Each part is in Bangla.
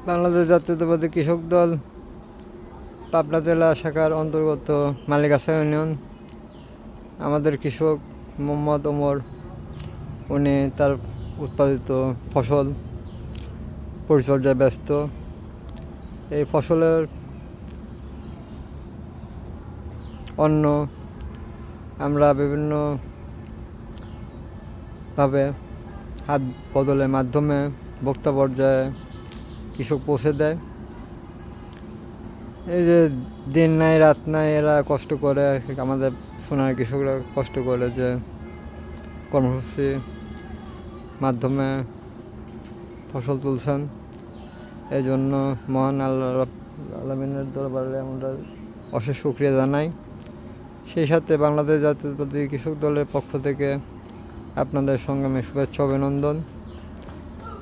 বাংলাদেশ জাতীয়তাবাদী কৃষক দল পাবনা জেলা শাখার অন্তর্গত মালিকাছা ইউনিয়ন। আমাদের কৃষক মোহাম্মদ ওমর, উনি তার উৎপাদিত ফসল পরিচর্যায় ব্যস্ত। এই ফসলের অন্য আমরা বিভিন্নভাবে হাত বদলের মাধ্যমে ভোক্তা পর্যায়ে কৃষক পৌঁছে দেয়। এই যে দিন নাই রাত নাই এরা কষ্ট করে, আমাদের সোনার কৃষকরা কষ্ট করে যে কর্মসূচি মাধ্যমে ফসল তুলছেন। এই জন্য মহান আল্লাহ আলমিনের দরবারে আমরা অশেষ শুকরিয়া জানাই। সেই সাথে বাংলাদেশ জাতীয়তাবাদী কৃষক দলের পক্ষ থেকে আপনাদের সংগ্রামে শুভেচ্ছা অভিনন্দন।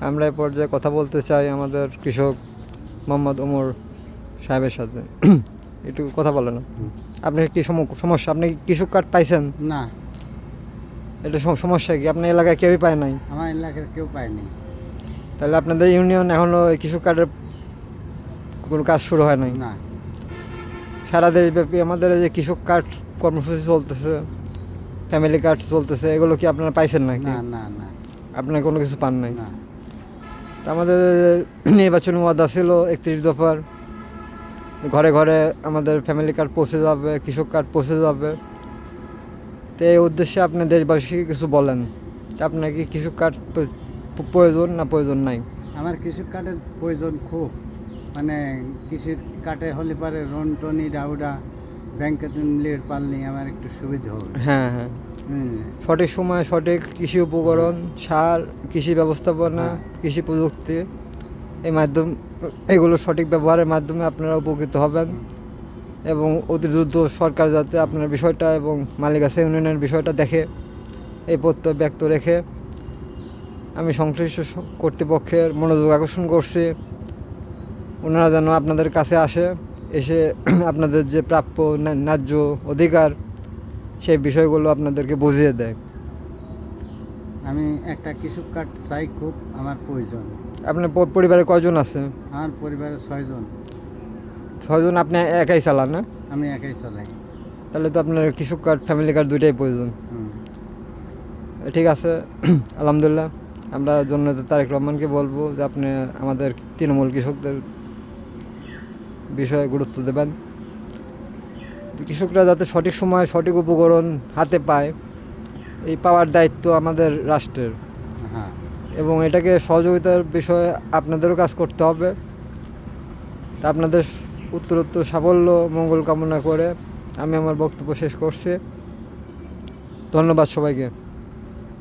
আমরা এ পর্যায়ে কথা বলতে চাই আমাদের কৃষক মোহাম্মদ ওমর সাহেবের সাথে। একটু কথা বলেন। আপনার কি সমস্যা? আপনি কৃষক কার্ড পাইছেন? না। এটা সমস্যা কি? আপনার এলাকায় কেউই পায় নাই? আমার এলাকার কেউ পায়নি। তাহলে আপনাদের ইউনিয়ন এখনও কৃষক কার্ডের কোনো কাজ শুরু হয় নাই? না। সারা দেশব্যাপী আমাদের এই যে কৃষক কার্ড কর্মসূচি চলতেছে, ফ্যামিলি কার্ড চলতেছে, এগুলো কি আপনারা পাইছেন নাকি? না না না, আপনার কোনো কিছু পান নাই? না। তা আমাদের নির্বাচনী ওয়াদা ছিল 31 দফার, ঘরে ঘরে আমাদের ফ্যামিলি কার্ড পৌঁছে যাবে, কৃষক কার্ড পৌঁছে যাবে। তো এই উদ্দেশ্যে আপনি দেশবাসীকে কিছু বলেন, আপনার কি কৃষক কার্ড প্রয়োজন না প্রয়োজন নাই? আমার কৃষি কার্ডের প্রয়োজন খুব, মানে কৃষি কার্ডে হলে পারে রন টনি ডাউডা ব্যাংকে তুললে পারলে আমার একটু সুবিধা হবে। হ্যাঁ হ্যাঁ, সঠিক সময়ে সঠিক কৃষি উপকরণ, সার, কৃষি ব্যবস্থাপনা, কৃষি প্রযুক্তি এগুলো সঠিক ব্যবহারের মাধ্যমে আপনারা উপকৃত হবেন। এবং অতি দ্রুত সরকার যাতে আপনার বিষয়টা এবং মালিকাছা ইউনিয়নের বিষয়টা দেখে, এই প্রত্যয় ব্যক্ত রেখে আমি সংশ্লিষ্ট কর্তৃপক্ষের মনোযোগ আকর্ষণ করছি, ওনারা যেন আপনাদের কাছে এসে আপনাদের যে প্রাপ্য ন্যায্য অধিকার সেই বিষয়গুলো আপনাদেরকে বুঝিয়ে দেয়। আমি একটা কৃষক কার্ড চাই, খুব আমার প্রয়োজন। আপনার পরিবারে কয়জন আছে? আমার পরিবারে 6 জন। 6 জন আপনি একাই চালান না? আমি একাই চালাই। তাহলে তো আপনার কৃষক কার্ড, ফ্যামিলি কার্ড দুইটাই প্রয়োজন। ঠিক আছে, আলহামদুলিল্লাহ। আমরা জননেতা তারেক রহমানকে বলবো যে আপনি আমাদের তৃণমূল কৃষকদের বিষয়ে গুরুত্ব দেবেন। কৃষকরা যাতে সঠিক সময়ে সঠিক উপকরণ হাতে পায়, এই পাওয়ার দায়িত্ব আমাদের রাষ্ট্রের। হ্যাঁ। এবং এটাকে সহযোগিতার বিষয়ে আপনাদেরও কাজ করতে হবে। তা আপনাদের উত্তরোত্তর সাফল্য মঙ্গল কামনা করে আমি আমার বক্তব্য শেষ করছি। ধন্যবাদ সবাইকে।